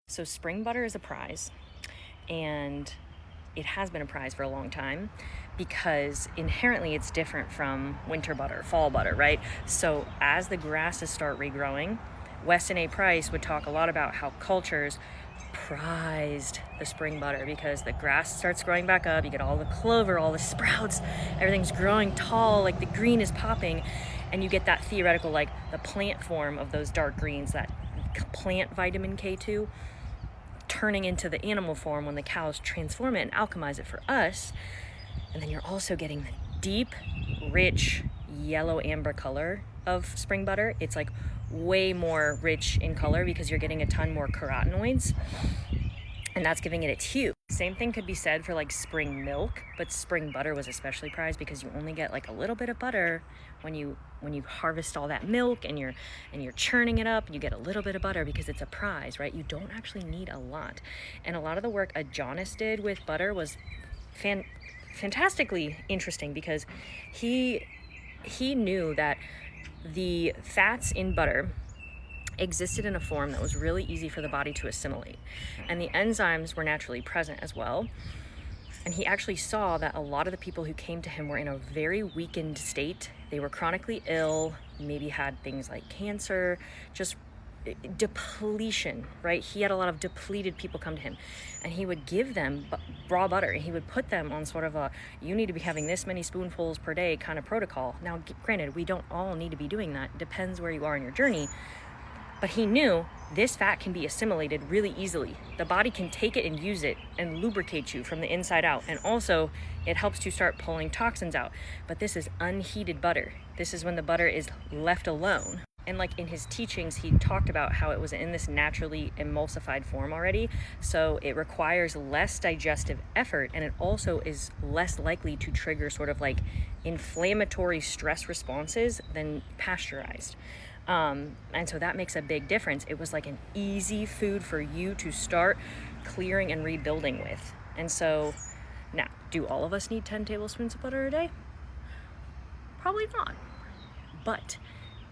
So spring butter is a prize, and it has been a prize for a long time because inherently it's different from winter butter, fall butter, right? So as the grasses start regrowing, Weston A. Price would talk a lot about how cultures prized the spring butter because the grass starts growing back up, you get all the clover, all the sprouts, everything's growing tall, like the green is popping, and you get that theoretical, like the plant form of those dark greens, that plant vitamin K2 turning into the animal form when the cows transform it and alchemize it for us. And then you're also getting the deep, rich, yellow amber color of spring butter. It's like way more rich in color because you're getting a ton more carotenoids, and that's giving it its hue. Same thing could be said for like spring milk, but spring butter was especially prized because you only get like a little bit of butter when you harvest all that milk and you're churning it up. You get a little bit of butter because it's a prize, right? You don't actually need a lot. And a lot of the work Adonis did with butter was fantastically interesting because he knew that the fats in butter existed in a form that was really easy for the body to assimilate, and the enzymes were naturally present as well. And he actually saw that a lot of the people who came to him were in a very weakened state. They were chronically ill, maybe had things like cancer, just depletion, right? He had a lot of depleted people come to him, and he would give them raw butter, and he would put them on sort of a, you need to be having this many spoonfuls per day kind of protocol. Now, granted, we don't all need to be doing that. It depends where you are in your journey. But he knew this fat can be assimilated really easily. The body can take it and use it and lubricate you from the inside out. And also, it helps to start pulling toxins out. But this is unheated butter. This is when the butter is left alone. And like in his teachings, he talked about how it was in this naturally emulsified form already. So it requires less digestive effort, and it also is less likely to trigger sort of like inflammatory stress responses than pasteurized. And so that makes a big difference. It was like an easy food for you to start clearing and rebuilding with. And so now, do all of us need 10 tablespoons of butter a day? Probably not. But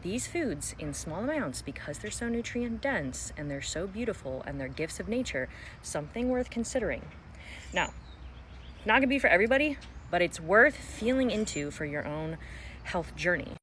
these foods in small amounts, because they're so nutrient dense and they're so beautiful and they're gifts of nature, something worth considering. Now, not gonna be for everybody, but it's worth feeling into for your own health journey.